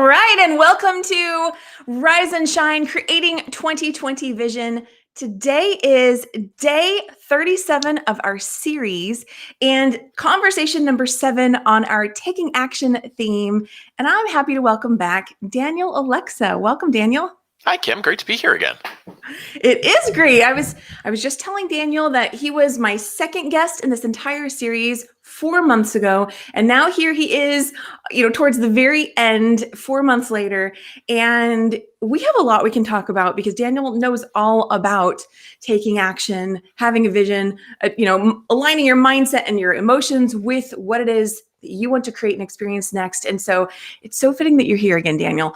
All right, and welcome to Rise and Shine, Creating 2020 Vision. Today is day 37 of our series and conversation number 7 on our Taking Action theme. And I'm happy to welcome back Daniel Olexa. Welcome, Daniel. Hi, Kim. Great to be here again. It is great. I was just telling Daniel that he was my second guest in this entire series 4 months ago, and now here he is, towards the very end, 4 months later, and we have a lot we can talk about because Daniel knows all about taking action, having a vision, aligning your mindset and your emotions with what it is that you want to create and experience next. And so it's so fitting that you're here again, Daniel.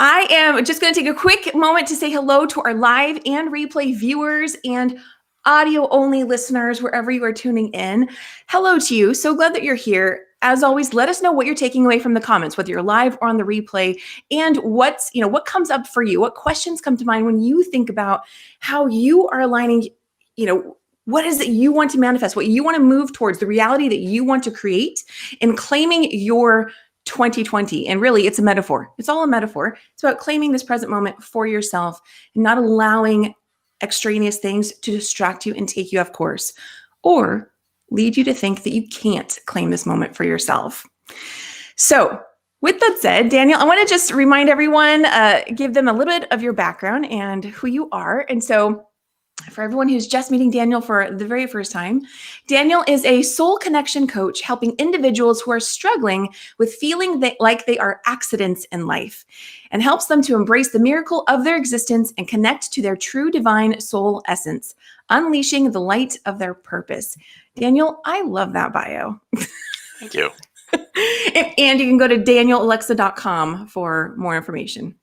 I am just going to take a quick moment to say hello to our live and replay viewers and audio only listeners, wherever you are tuning in. Hello to you. So glad that you're here. As always, let us know what you're taking away from the comments, whether you're live or on the replay, and what comes up for you. What questions come to mind when you think about how you are aligning, what is it you want to manifest, what you want to move towards, the reality that you want to create, and claiming your 2020. And really, it's a metaphor. It's all a metaphor. It's about claiming this present moment for yourself and not allowing extraneous things to distract you and take you off course or lead you to think that you can't claim this moment for yourself. So with that said, Daniel, I want to just remind everyone, give them a little bit of your background and who you are. And so for everyone who's just meeting Daniel for the very first time, Daniel is a soul connection coach helping individuals who are struggling with feeling like they are accidents in life and helps them to embrace the miracle of their existence and connect to their true divine soul essence, unleashing the light of their purpose. Daniel, I love that bio. Thank you. And you can go to danielolexa.com for more information.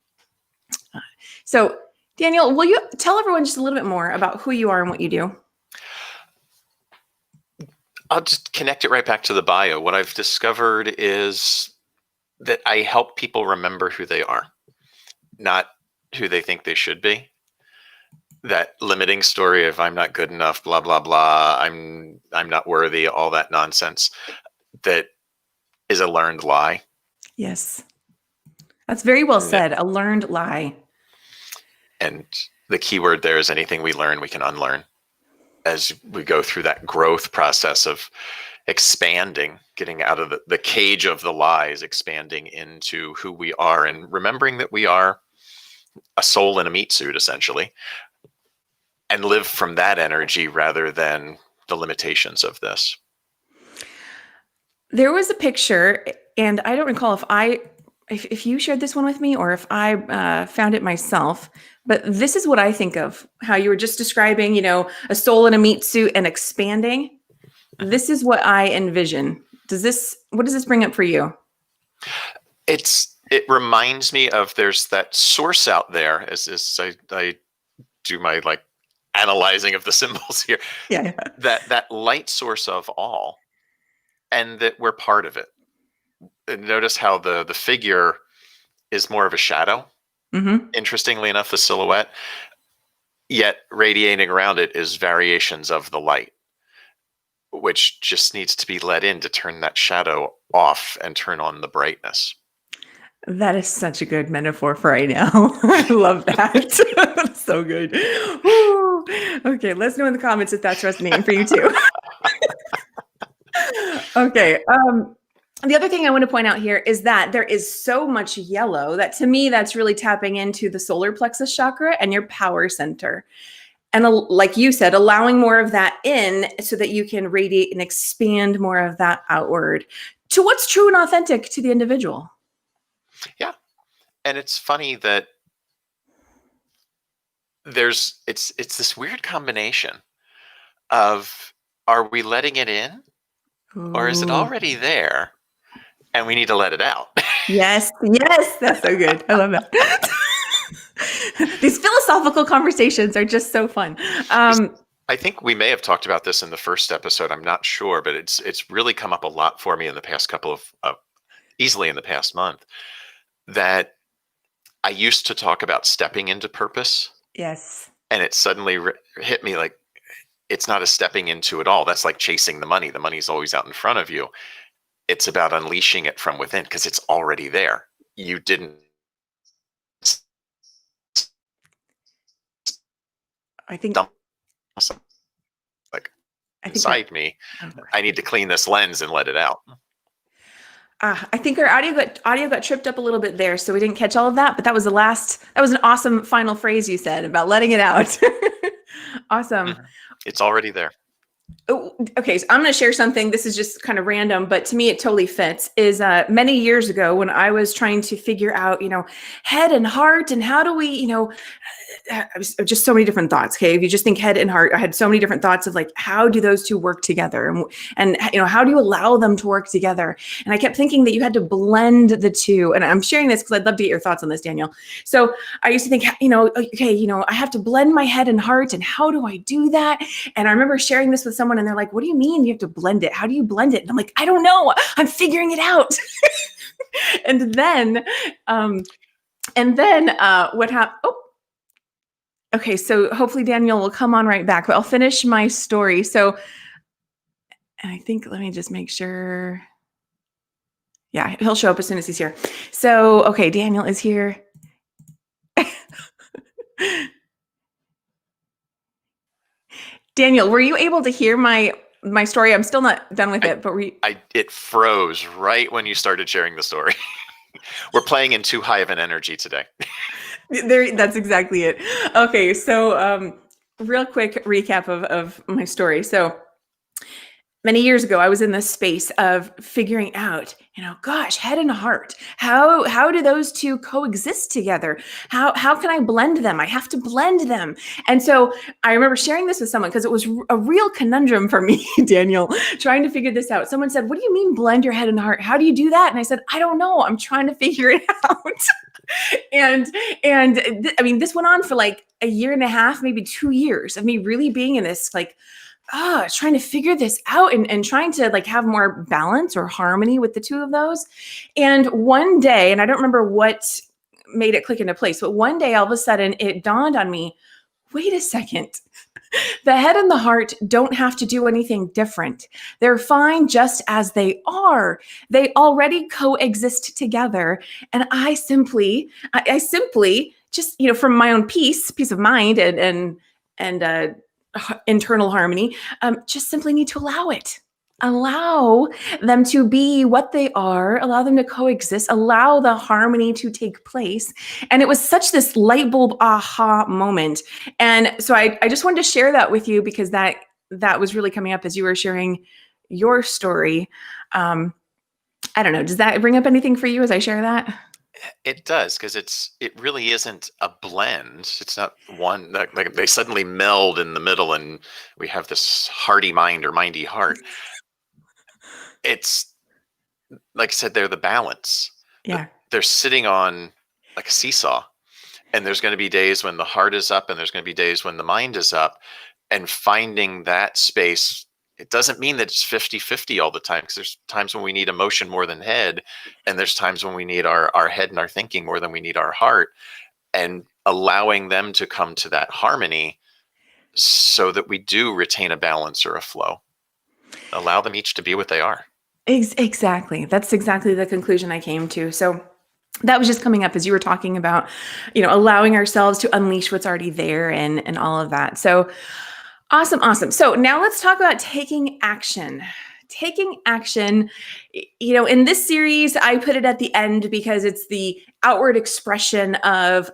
So, Daniel, will you tell everyone just a little bit more about who you are and what you do? I'll just connect it right back to the bio. What I've discovered is that I help people remember who they are, not who they think they should be. That limiting story of I'm not good enough, blah, blah, blah, I'm not worthy, all that nonsense, that is a learned lie. Yes. That's very well said, a learned lie. And the key word there is anything we learn, we can unlearn as we go through that growth process of expanding, getting out of the cage of the lies, expanding into who we are and remembering that we are a soul in a meat suit, essentially, and live from that energy rather than the limitations of this. There was a picture, and I don't recall if you shared this one with me or if I found it myself, but this is what I think of, how you were just describing, a soul in a meat suit and expanding. This is what I envision. What does this bring up for you? It reminds me of there's that source out there as I do my analyzing of the symbols here. Yeah. That light source of all, and that we're part of it. And notice how the figure is more of a shadow. Mm-hmm. Interestingly enough, the silhouette, yet radiating around it is variations of the light, which just needs to be let in to turn that shadow off and turn on the brightness. That is such a good metaphor for right now. I love that. That's so good. Woo. Okay, let's know in the comments if that's resonating for you too. Okay. The other thing I want to point out here is that there is so much yellow that to me, that's really tapping into the solar plexus chakra and your power center. And like you said, allowing more of that in so that you can radiate and expand more of that outward to what's true and authentic to the individual. Yeah. And it's funny that it's this weird combination of, are we letting it in? Ooh. Or is it already there and we need to let it out? Yes, that's so good. I love that. These philosophical conversations are just so fun. I think we may have talked about this in the first episode. I'm not sure, but it's really come up a lot for me in the past couple of easily in the past month, that I used to talk about stepping into purpose. Yes. And it suddenly hit me like, it's not a stepping into it all. That's like chasing the money. The money's always out in front of you. It's about unleashing it from within because it's already there. you didn't I think dump like I think inside me. I need to clean this lens and let it out. I think our audio got tripped up a little bit there, so we didn't catch all of that. But that was an awesome final phrase you said about letting it out. Awesome. It's already there. Oh, okay, so I'm going to share something. This is just kind of random, but to me it totally fits. Is many years ago when I was trying to figure out, head and heart, and how do we, just so many different thoughts. Okay, if you just think head and heart, I had so many different thoughts of like, how do those two work together, and how do you allow them to work together? And I kept thinking that you had to blend the two. And I'm sharing this because I'd love to get your thoughts on this, Daniel. So I used to think, okay, I have to blend my head and heart, and how do I do that? And I remember sharing this with someone, and they're like, "What do you mean you have to blend it? How do you blend it?" And I'm like, "I don't know. I'm figuring it out." And then, what happened? Oh. Okay, so hopefully Daniel will come on right back, but I'll finish my story. So, and I think, let me just make sure. Yeah, he'll show up as soon as he's here. So, okay, Daniel is here. Daniel, were you able to hear my story? I'm still not done with it, but it froze right when you started sharing the story. We're playing in too high of an energy today. That's exactly it. Okay, so real quick recap of my story. So many years ago, I was in this space of figuring out, gosh, head and heart. How do those two coexist together? How can I blend them? I have to blend them. And so I remember sharing this with someone because it was a real conundrum for me, Daniel, trying to figure this out. Someone said, "What do you mean blend your head and heart? How do you do that?" And I said, "I don't know. I'm trying to figure it out." I mean, this went on for like a year and a half, maybe 2 years of me really being in this like, trying to figure this out and trying to like have more balance or harmony with the two of those. And one day, and I don't remember what made it click into place, but one day all of a sudden it dawned on me, wait a second. The head and the heart don't have to do anything different. They're fine just as they are. They already coexist together. And I simply just, from my own peace of mind and internal harmony, just simply need to allow it. Allow them to be what they are, allow them to coexist, allow the harmony to take place. And it was such this light bulb aha moment. And so I just wanted to share that with you because that was really coming up as you were sharing your story. I don't know. Does that bring up anything for you as I share that? It does, because it really isn't a blend. It's not one like they suddenly meld in the middle and we have this hearty mind or mindy heart. It's like I said, they're the balance. Yeah. They're sitting on like a seesaw, and there's going to be days when the heart is up and there's going to be days when the mind is up, and finding that space. It doesn't mean that it's 50-50 all the time, because there's times when we need emotion more than head, and there's times when we need our head and our thinking more than we need our heart, and allowing them to come to that harmony so that we do retain a balance or a flow. Allow them each to be what they are. Exactly. That's exactly the conclusion I came to. So that was just coming up as you were talking about, allowing ourselves to unleash what's already there and all of that. So awesome. So now let's talk about taking action. Taking action, in this series, I put it at the end because it's the outward expression of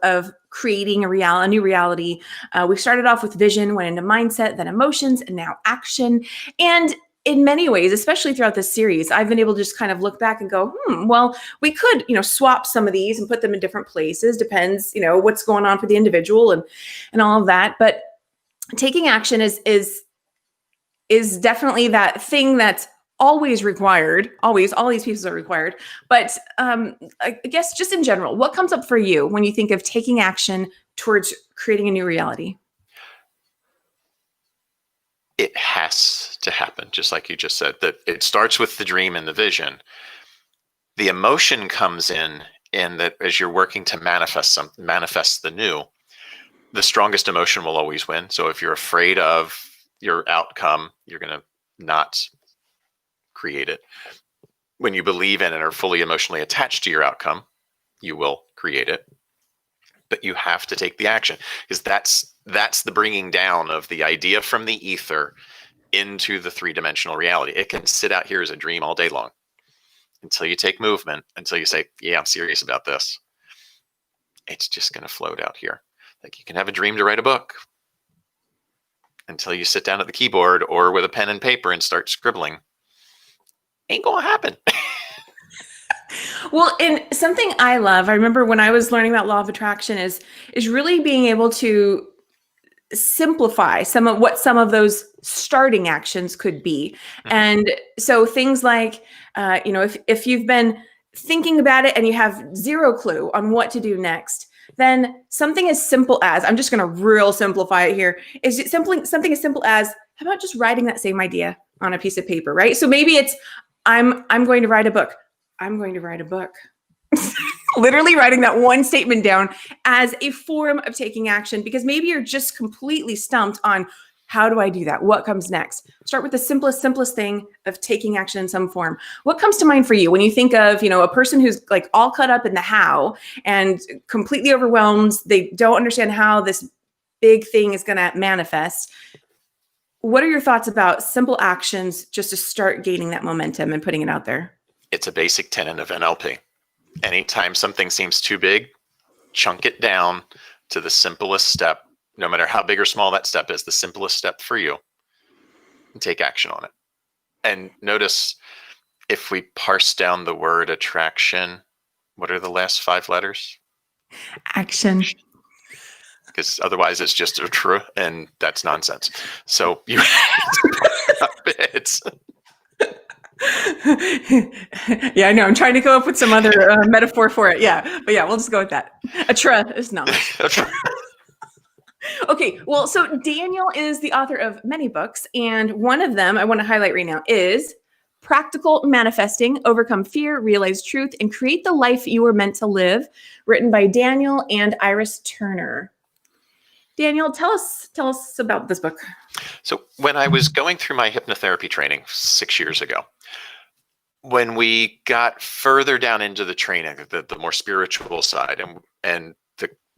creating a new reality. We started off with vision, went into mindset, then emotions, and now action. And in many ways, especially throughout this series, I've been able to just kind of look back and go, well, we could, swap some of these and put them in different places. Depends, what's going on for the individual and all of that. But taking action is definitely that thing that's always required. Always, all these pieces are required. But I guess just in general, what comes up for you when you think of taking action towards creating a new reality? It has to happen, just like you just said, that it starts with the dream and the vision. The emotion comes in that as you're working to manifest the new, the strongest emotion will always win. So if you're afraid of your outcome, you're going to not create it. When you believe in and are fully emotionally attached to your outcome, you will create it. But you have to take the action, because that's the bringing down of the idea from the ether into the three-dimensional reality. It can sit out here as a dream all day long until you take movement, until you say, yeah, I'm serious about this. It's just going to float out here. Like, you can have a dream to write a book until you sit down at the keyboard or with a pen and paper and start scribbling. Ain't going to happen. Well, and something I love, I remember when I was learning about law of attraction is really being able to simplify some of those starting actions could be. Mm-hmm. And so things like, if you've been thinking about it and you have zero clue on what to do next, then something as simple as, I'm just going to real simplify it here, is something as simple as, how about just writing that same idea on a piece of paper, right? So maybe it's, I'm going to write a book. I'm going to write a book. Literally writing that one statement down as a form of taking action, because maybe you're just completely stumped on, how do I do that? What comes next? Start with the simplest thing of taking action in some form. What comes to mind for you when you think of, a person who's like all cut up in the how and completely overwhelmed? They don't understand how this big thing is going to manifest. What are your thoughts about simple actions just to start gaining that momentum and putting it out there? It's a basic tenet of NLP. Anytime something seems too big, chunk it down to the simplest step, no matter how big or small that step is, the simplest step for you, and take action on it. And notice, if we parse down the word attraction, what are the last 5 letters? Action. Because otherwise it's just a true, and that's nonsense. So you it's yeah, I know. I'm trying to come up with some other metaphor for it. Yeah, but yeah, we'll just go with that. Atra is not. Okay, well, so Daniel is the author of many books, and one of them I want to highlight right now is Practical Manifesting: Overcome Fear, Realize Truth, and Create the Life You Were Meant to Live, written by Daniel and Iris Turner. Daniel, tell us about this book. So when I was going through my hypnotherapy training 6 years ago, when we got further down into the training, the more spiritual side, and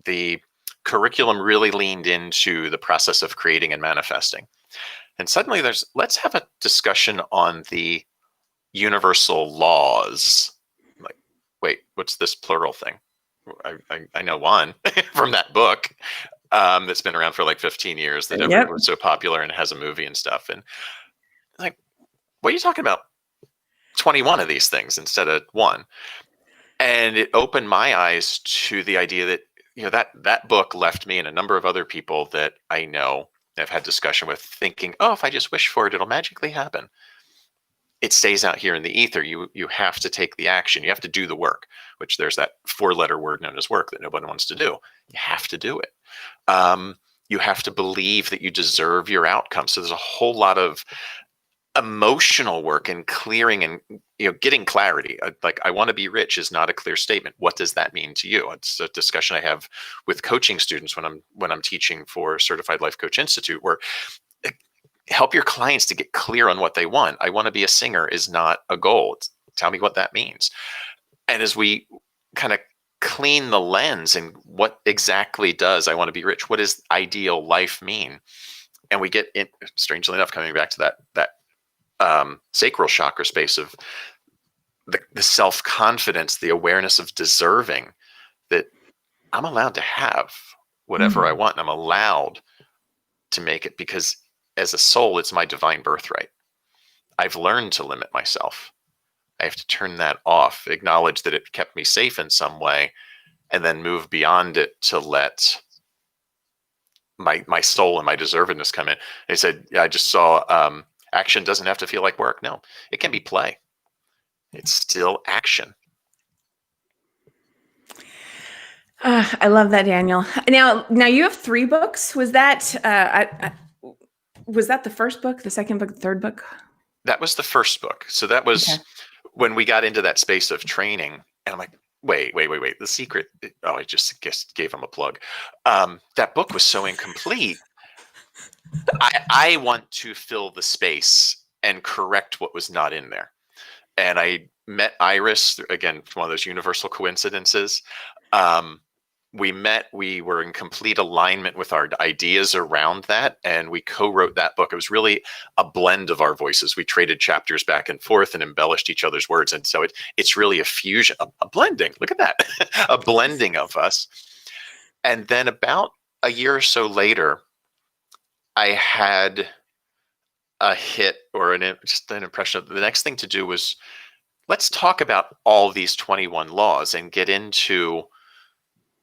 the curriculum really leaned into the process of creating and manifesting. And suddenly let's have a discussion on the universal laws. Like, wait, what's this plural thing? I know one from that book that's been around for like 15 years that everyone's so popular and has a movie and stuff. And like, what are you talking about? 21 of these things instead of one. And it opened my eyes to the idea that, that book left me and a number of other people that I know I've had discussion with thinking, oh, if I just wish for it, it'll magically happen. It stays out here in the ether. You have to take the action. You have to do the work, which there's that 4-letter word known as work that nobody wants to do. You have to do it. You have to believe that you deserve your outcome. So there's a whole lot of emotional work and clearing and getting clarity. Like, I want to be rich is not a clear statement. What does that mean to you? It's a discussion I have with coaching students when I'm teaching for Certified Life Coach Institute, where help your clients to get clear on what they want. I want to be a singer is not a goal. Tell me what that means. And as we kind of clean the lens and what exactly does I want to be rich? What does ideal life mean? And we get in, strangely enough, coming back to that sacral chakra space of the self-confidence, the awareness of deserving, that I'm allowed to have whatever I want. And I'm allowed to make it, because as a soul, it's my divine birthright. I've learned to limit myself. I have to turn that off, acknowledge that it kept me safe in some way, and then move beyond it to let my soul and my deservedness come in. They said, yeah, I just saw action doesn't have to feel like work. No, it can be play. It's still action. I love that, Daniel. Now you have 3 books. Was that was that the first book, the second book, the third book? That was the first book. So that was when we got into that space of training, and I'm like, wait. The secret. Oh, I just gave him a plug. That book was so incomplete. I want to fill the space and correct what was not in there. And I met Iris, again, one of those universal coincidences. We met, we were in complete alignment with our ideas around that, and we co-wrote that book. It was really a blend of our voices. We traded chapters back and forth and embellished each other's words. And so it's really a fusion, a blending. Look at that, a blending of us. And then about a year or so later, I had a hit or just an impression of the next thing to do was, let's talk about all these 21 laws and get into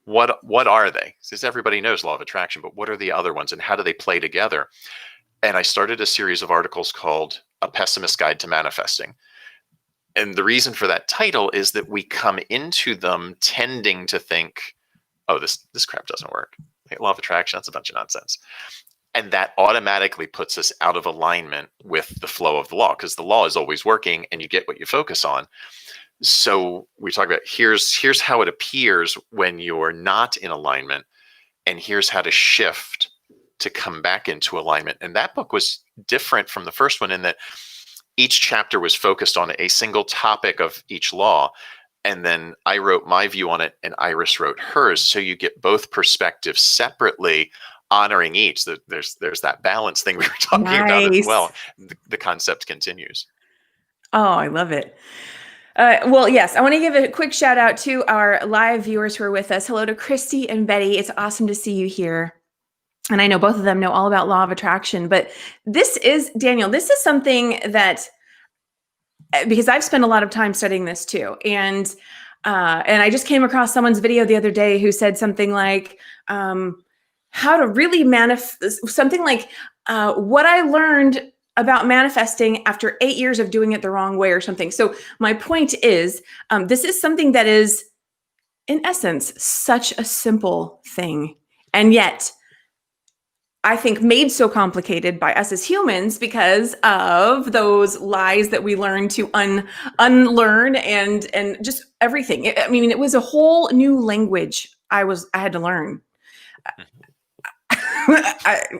what are they? Because everybody knows law of attraction, but what are the other ones and how do they play together? And I started a series of articles called A Pessimist's Guide to Manifesting. And the reason for that title is that we come into them tending to think, oh, this crap doesn't work. Law of attraction, that's a bunch of nonsense. And that automatically puts us out of alignment with the flow of the law, because the law is always working and you get what you focus on. So we talk about here's how it appears when you're not in alignment, and here's how to shift to come back into alignment. And that book was different from the first one in that each chapter was focused on a single topic of each law. And then I wrote my view on it and Iris wrote hers. So you get both perspectives separately, honoring each. There's that balance thing we were talking about as well. The concept continues. Oh, I love it. Well, yes, I want to give a quick shout out to our live viewers who are with us. Hello to Christy and Betty. It's awesome to see you here. And I know both of them know all about law of attraction, but this is, Daniel, this is something that, because I've spent a lot of time studying this too. And I just came across someone's video the other day who said something like, how to really manifest, something like what I learned about manifesting after 8 years of doing it the wrong way or something. So my point is, this is something that is, in essence, such a simple thing. And yet, I think made so complicated by us as humans because of those lies that we learn to unlearn and just everything. I mean, it was a whole new language I had to learn.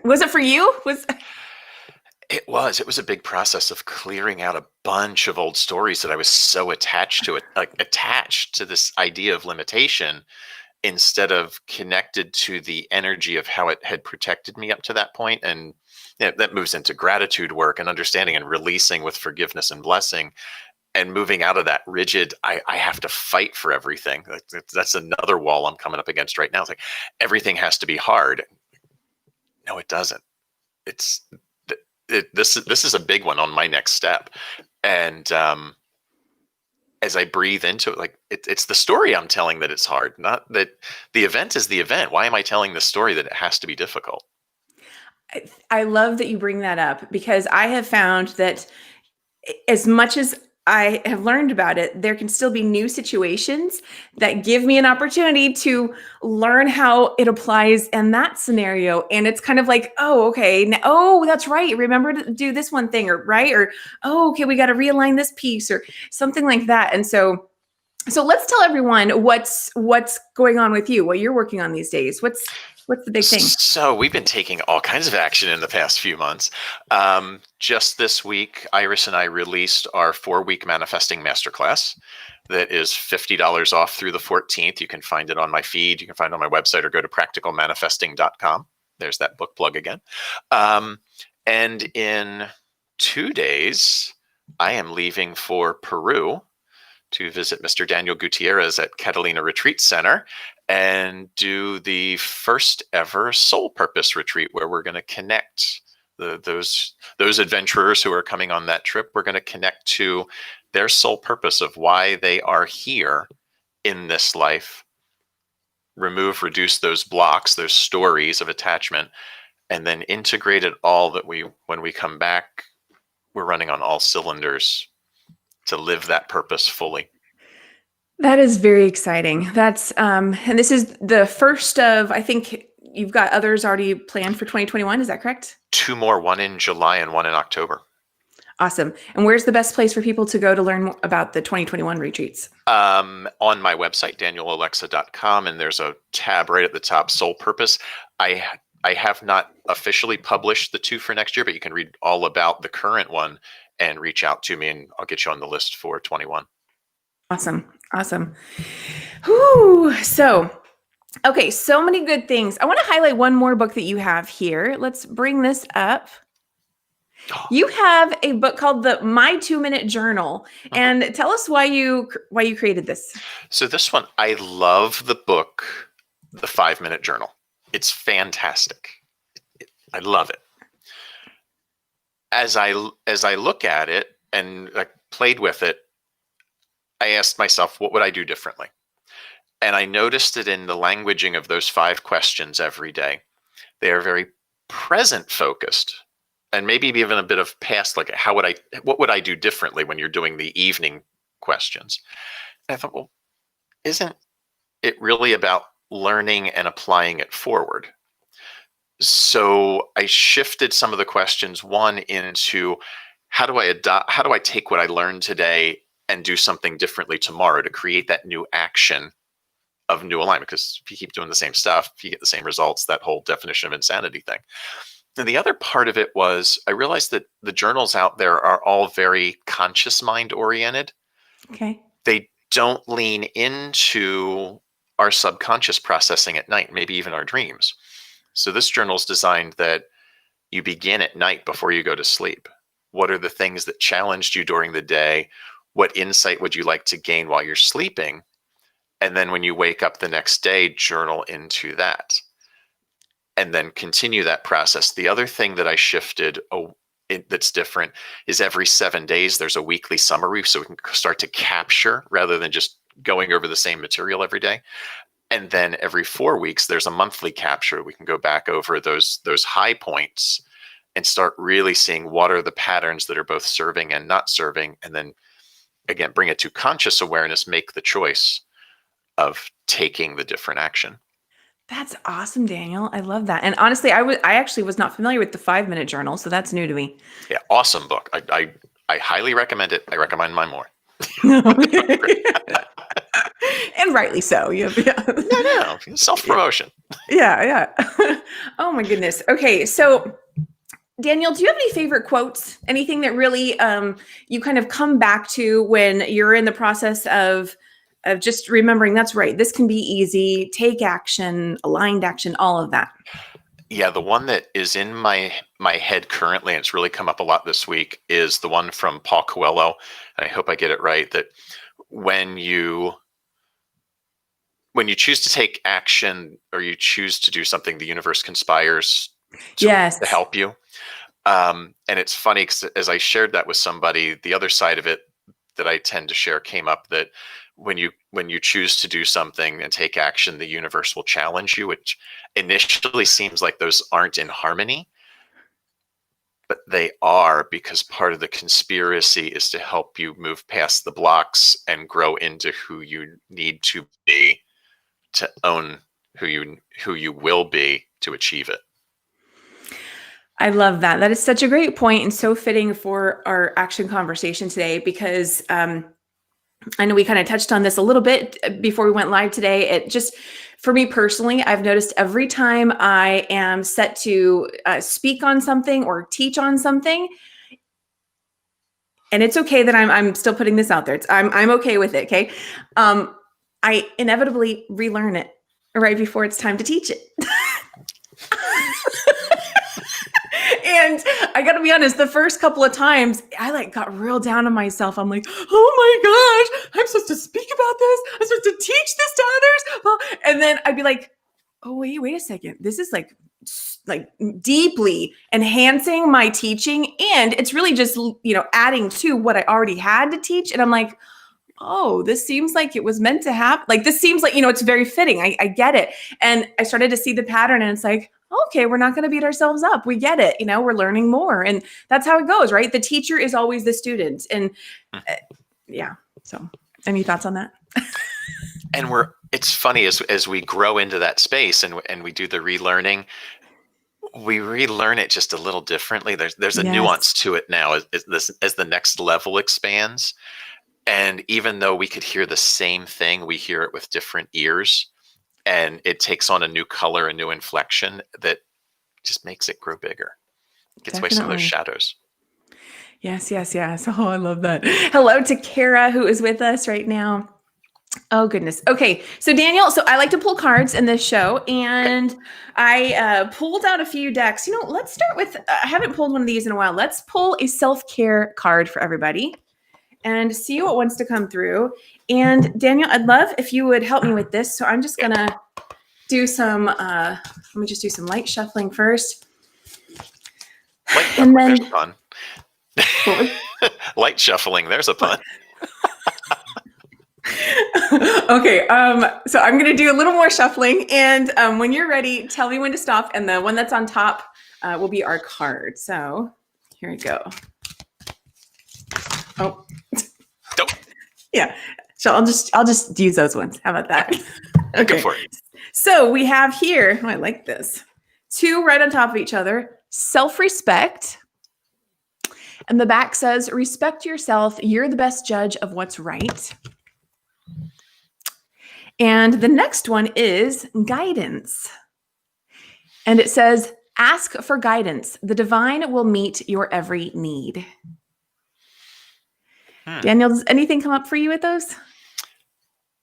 Was it for you? It was a big process of clearing out a bunch of old stories that I was so attached to it, like attached to this idea of limitation instead of connected to the energy of how it had protected me up to that point. And that moves into gratitude work and understanding and releasing with forgiveness and blessing and moving out of that rigid, I have to fight for everything. That's another wall I'm coming up against right now. It's like everything has to be hard. No, it doesn't. This is a big one on my next step. And as I breathe into it, like it's the story I'm telling that it's hard, not that the event is the event. Why am I telling the story that it has to be difficult? I love that you bring that up because I have found that as much as I have learned about it, there can still be new situations that give me an opportunity to learn how it applies in that scenario. And it's kind of like, oh, okay. Oh, that's right. Remember to do this one thing or right. Or, oh, okay, we got to realign this piece or something like that. And so let's tell everyone what's going on with you, what you're working on these days. What's the big thing? So we've been taking all kinds of action in the past few months. Just this week, Iris and I released our 4-week manifesting masterclass that is $50 off through the 14th. You can find it on my feed. You can find it on my website or go to practicalmanifesting.com. There's that book plug again. And in 2 days, I am leaving for Peru to visit Mr. Daniel Gutierrez at Catalina Retreat Center and do the first ever soul purpose retreat where we're going to connect those adventurers who are coming on that trip. We're going to connect to their soul purpose of why they are here in this life, reduce those blocks, those stories of attachment, and then integrate it all that when we come back, we're running on all cylinders to live that purpose fully. That is very exciting. That's and this is the first of, I think you've got others already planned for 2021. Is that correct? 2 more, one in July and one in October. Awesome. And where's the best place for people to go to learn about the 2021 retreats? On my website, danielolexa.com, and there's a tab right at the top, Soul Purpose. I have not officially published the 2 for next year, but you can read all about the current one and reach out to me and I'll get you on the list for 21. Awesome. Awesome. Whew. So, okay, so many good things. I want to highlight one more book that you have here. Let's bring this up. Oh, You have a book called the My 2 Minute Journal, mhm. and tell us why you created this. So this one, I love the book, The 5 Minute Journal. It's fantastic. I love it. As I look at it and I played with it, I asked myself, what would I do differently? And I noticed it in the languaging of those 5 questions every day. They are very present focused and maybe even a bit of past, like what would I do differently when you're doing the evening questions? And I thought, well, isn't it really about learning and applying it forward? So I shifted some of the questions one into how do I take what I learned today and do something differently tomorrow to create that new action of new alignment? Because if you keep doing the same stuff, you get the same results, that whole definition of insanity thing. And the other part of it was I realized that the journals out there are all very conscious mind oriented. Okay. They don't lean into our subconscious processing at night, maybe even our dreams. So this journal is designed that you begin at night before you go to sleep. What are the things that challenged you during the day? What insight would you like to gain while you're sleeping? And then when you wake up the next day, journal into that and then continue that process. The other thing that I shifted that's different is every 7 days, there's a weekly summary so we can start to capture rather than just going over the same material every day. And then every 4 weeks, there's a monthly capture. We can go back over those high points and start really seeing what are the patterns that are both serving and not serving. And then again, bring it to conscious awareness, make the choice of taking the different action. That's awesome, Daniel. I love that. And honestly, I actually was not familiar with the 5 Minute Journal, so that's new to me. Yeah, awesome book. I highly recommend it. I recommend mine more. And rightly so. Yeah. No, self promotion. Yeah, yeah. Oh my goodness. Okay, so Daniel, do you have any favorite quotes? Anything that really you kind of come back to when you're in the process of just remembering that's right. This can be easy. Take action, aligned action, all of that. Yeah, the one that is in my head currently, and it's really come up a lot this week, is the one from Paul Coelho. And I hope I get it right. That when you choose to take action or you choose to do something, the universe conspires to Yes. help you. And it's funny because as I shared that with somebody, the other side of it that I tend to share came up that when you choose to do something and take action, the universe will challenge you, which initially seems like those aren't in harmony, but they are, because part of the conspiracy is to help you move past the blocks and grow into who you need to be to own who you will be to achieve it. I love that. That is such a great point and so fitting for our action conversation today because I know we kind of touched on this a little bit before we went live today. It just, for me personally, I've noticed every time I am set to speak on something or teach on something, and it's okay that I'm still putting this out there. I'm okay with it. Okay, I inevitably relearn it right before it's time to teach it. And I got to be honest, the first couple of times I got real down on myself. I'm like, oh my gosh, I'm supposed to speak about this. I'm supposed to teach this to others. Well, and then I'd be like, oh, wait a second. This is like deeply enhancing my teaching. And it's really just, adding to what I already had to teach. And I'm like, oh, this seems like it was meant to happen. Like, this seems like, it's very fitting. I get it. And I started to see the pattern and it's like, okay, we're not going to beat ourselves up. We get it. We're learning more. And that's how it goes, right? The teacher is always the student. And yeah. So any thoughts on that? And it's funny as we grow into that space and we do the relearning, we relearn it just a little differently. There's a nuance to it now as the next level expands. And even though we could hear the same thing, we hear it with different ears, and it takes on a new color, a new inflection that just makes it grow bigger. It gets away some of those shadows. Yes, yes, yes. Oh, I love that. Hello to Kara, who is with us right now. Oh, goodness. Okay. So, Daniel, so I like to pull cards in this show, and I pulled out a few decks. Let's start with, I haven't pulled one of these in a while. Let's pull a self-care card for everybody and see what wants to come through. And, Daniel, I'd love if you would help me with this. So, I'm just going to do some, let me just do some light shuffling first. Light shuffling, there's a pun. Light shuffling, there's a pun. Okay, so I'm going to do a little more shuffling, and when you're ready, tell me when to stop, and the one that's on top will be our card. So here we go. Oh, nope. Yeah. So I'll just use those ones. How about that? Okay. Go for it. So we have here, I like this, two right on top of each other, self-respect. And the back says, respect yourself. You're the best judge of what's right. And the next one is guidance. And it says, ask for guidance. The divine will meet your every need. Daniel, does anything come up for you with those?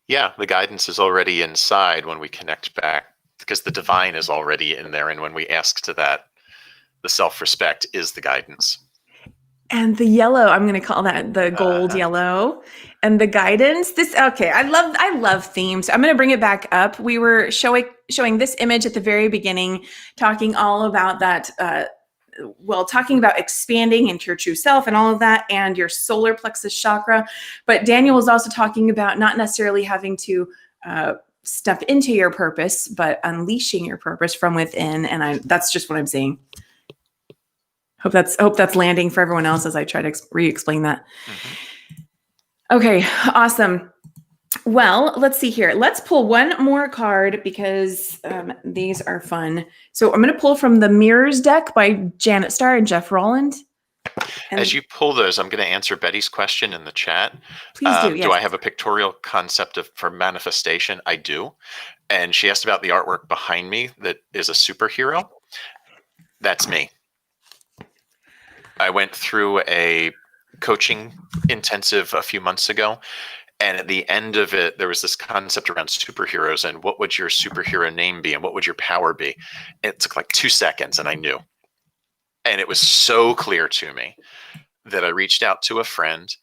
Yeah, the guidance is already inside when we connect back, because the divine is already in there. And when we ask to that, the self-respect is the guidance. And the yellow, I'm going to call that the gold yellow. And the guidance, okay, I love themes. I'm going to bring it back up. We were showing this image at the very beginning, talking all about that, talking about expanding into your true self and all of that, and your solar plexus chakra. But Daniel was also talking about not necessarily having to step into your purpose, but unleashing your purpose from within. And that's just what I'm saying. Hope that's landing for everyone else as I try to re-explain that. Mm-hmm. Okay, awesome. Well, let's see here. Let's pull one more card because these are fun. So I'm going to pull from the Mirrors deck by Janet Starr and Jeff Rowland. As you pull those, I'm going to answer Betty's question in the chat. Please do. Yes. Do I have a pictorial concept for manifestation? I do. And she asked about the artwork behind me that is a superhero. That's me. I went through a coaching intensive a few months ago, and at the end of it, there was this concept around superheroes and what would your superhero name be and what would your power be? And it took like 2 seconds, and I knew. And it was so clear to me that I reached out to a friend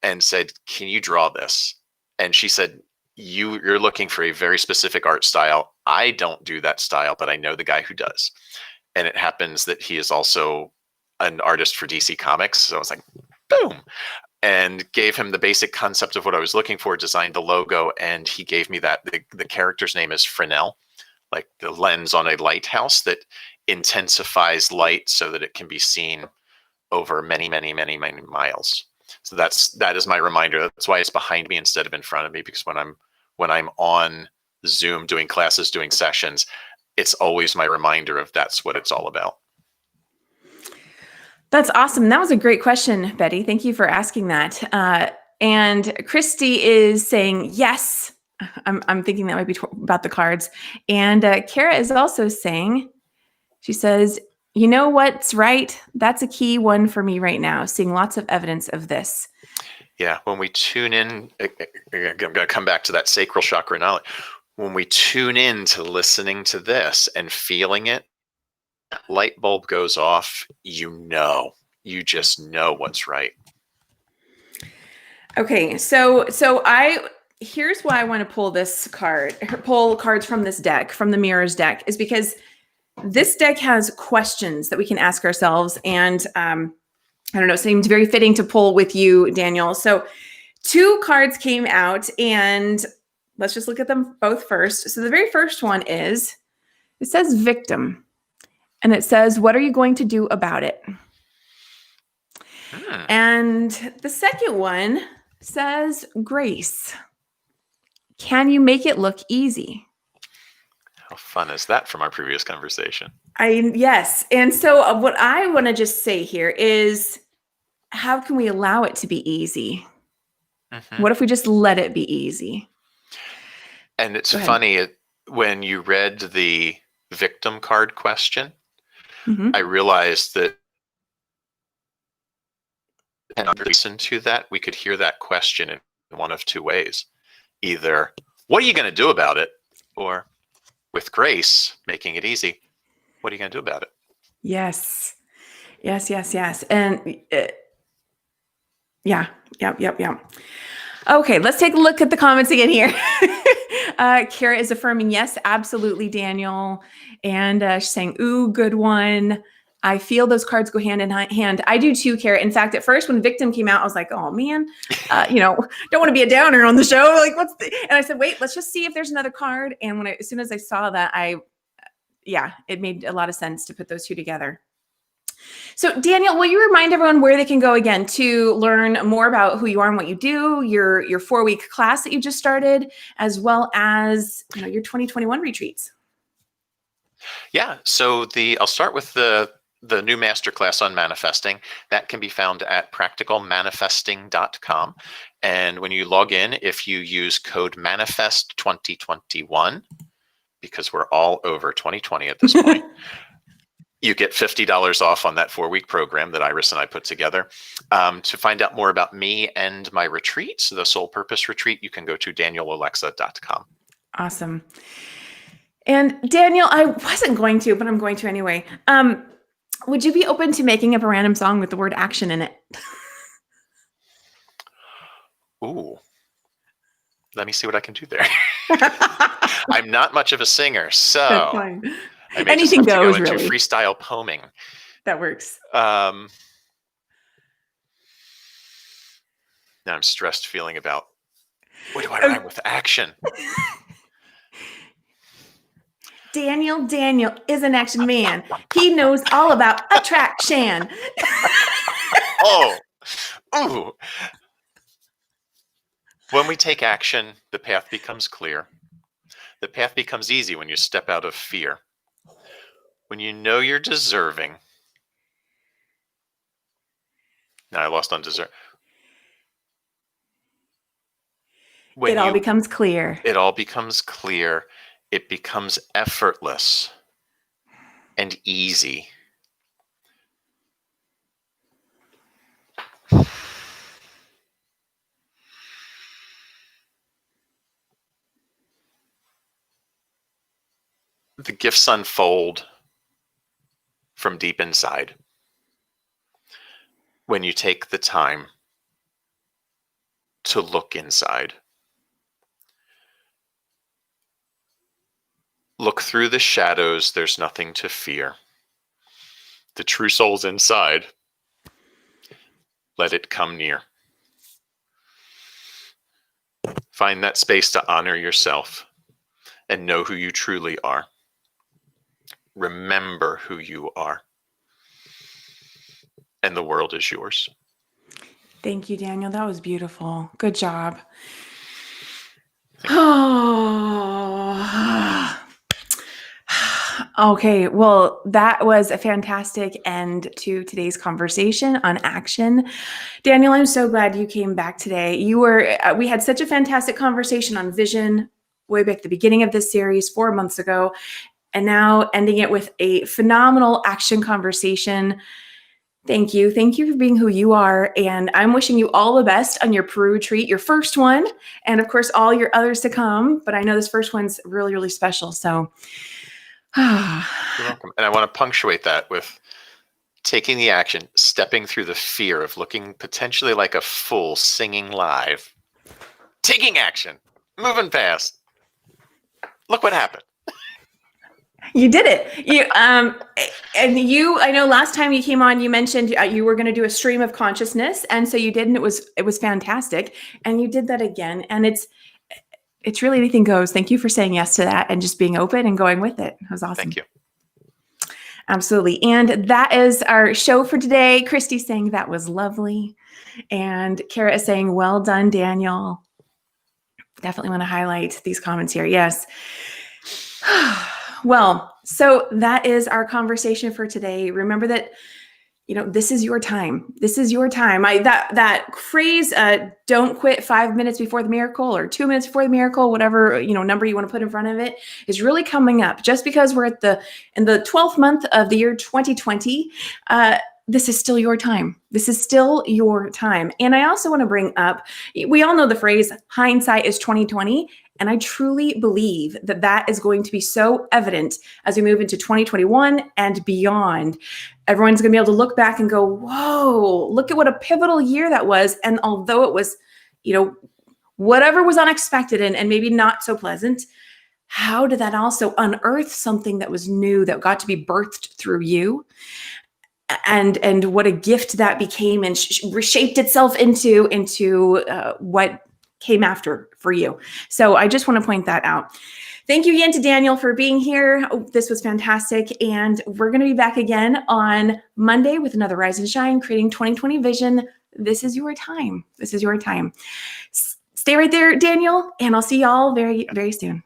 and said, can you draw this? And she said, you're looking for a very specific art style. I don't do that style, but I know the guy who does. And it happens that he is also an artist for DC Comics. So I was like, boom, and gave him the basic concept of what I was looking for, designed the logo, and he gave me that. The character's name is Fresnel, like the lens on a lighthouse that intensifies light so that it can be seen over many, many, many, many miles. So that is my reminder. That's why it's behind me instead of in front of me, because when I'm on Zoom doing classes, doing sessions, it's always my reminder of that's what it's all about. That's awesome. That was a great question, Betty. Thank you for asking that. And Christy is saying, yes, I'm thinking that might be about the cards. And Kara is also saying, she says, you know what's right? That's a key one for me right now, seeing lots of evidence of this. Yeah, when we tune in, I'm going to come back to that sacral chakra knowledge. When we tune in to listening to this and feeling it, light bulb goes off, you just know what's right. Okay, so here's why I want to pull cards from this deck, from the Mirrors deck, is because this deck has questions that we can ask ourselves, and I don't know, seems very fitting to pull with you, Daniel. So 2 cards came out, and let's just look at them both first. So the very first one it says victim. And it says, what are you going to do about it? And the second one says grace. Can you make it look easy? How fun is that from our previous conversation? Yes. And so what I want to just say here is, how can we allow it to be easy? Mm-hmm. What if we just let it be easy? And it's funny, when you read the victim card question, mm-hmm. I realized that and listen to that, we could hear that question in one of two ways. Either, what are you going to do about it? Or, with grace, making it easy, what are you going to do about it? Yes. Yes, yes, yes. And yeah. Okay, let's take a look at the comments again here. Kara is affirming, yes, absolutely, Daniel. And she's saying, ooh, good one. I feel those cards go hand in hand. I do too, Kara. In fact, at first when Victim came out, I was like, oh man, don't want to be a downer on the show. Like, and I said, wait, let's just see if there's another card. And as soon as I saw that, it made a lot of sense to put those two together. So Daniel, will you remind everyone where they can go again to learn more about who you are and what you do, your 4-week class that you just started, as well as your 2021 retreats? Yeah, so I'll start with the new masterclass on manifesting. That can be found at practicalmanifesting.com. And when you log in, if you use code MANIFEST2021, because we're all over 2020 at this point, you get $50 off on that 4-week program that Iris and I put together. To find out more about me and my retreats, the Soul Purpose Retreat, you can go to danielolexa.com. Awesome. And Daniel, I wasn't going to, but I'm going to anyway. Would you be open to making up a random song with the word action in it? Ooh. Let me see what I can do there. I'm not much of a singer, so that's fine. I may Anything just have goes, to go into really. freestyle poeming. That works. Now I'm stressed feeling about, what do I rhyme with action? Daniel is an action man. He knows all about attraction. Oh, ooh. When we take action, the path becomes clear. The path becomes easy when you step out of fear. When you know you're deserving. Now I lost on deserve. It all becomes clear. It all becomes clear. It becomes effortless and easy. The gifts unfold from deep inside when you take the time to look inside. Look through the shadows, there's nothing to fear. The true soul's inside. Let it come near. Find that space to honor yourself and know who you truly are. Remember who you are. And the world is yours. Thank you, Daniel. That was beautiful. Good job. Oh. Okay, well, that was a fantastic end to today's conversation on action. Daniel, I'm so glad you came back today. We had such a fantastic conversation on vision way back at the beginning of this series 4 months ago, and now ending it with a phenomenal action conversation. Thank you. Thank you for being who you are. And I'm wishing you all the best on your Peru retreat, your first one, and of course, all your others to come. But I know this first one's really, really special. So you're welcome. And I want to punctuate that with taking the action, stepping through the fear of looking potentially like a fool singing live, taking action, moving past. Look what happened. You did it. I know last time you came on, you mentioned you were going to do a stream of consciousness. And so you did, and it was fantastic. And you did that again. And it's really anything goes. Thank you for saying yes to that and just being open and going with it. It was awesome. Thank you. Absolutely. And that is our show for today. Christy's saying that was lovely. And Kara is saying, well done, Daniel. Definitely want to highlight these comments here. Yes. Well, so that is our conversation for today. Remember that, this is your time. This is your time. That phrase, don't quit 5 minutes before the miracle or 2 minutes before the miracle, whatever, number you want to put in front of it, is really coming up. Just because we're in the 12th month of the year 2020, this is still your time. This is still your time. And I also want to bring up, we all know the phrase hindsight is 2020. And I truly believe that that is going to be so evident as we move into 2021 and beyond. Everyone's going to be able to look back and go, whoa, look at what a pivotal year that was. And although it was, whatever was unexpected and maybe not so pleasant, how did that also unearth something that was new that got to be birthed through you? And what a gift that became and reshaped itself into what came after for you. So I just want to point that out. Thank you again to Daniel for being here. Oh, this was fantastic. And we're going to be back again on Monday with another Rise and Shine, creating 2020 vision. This is your time. This is your time. Stay right there, Daniel, and I'll see y'all very, very soon.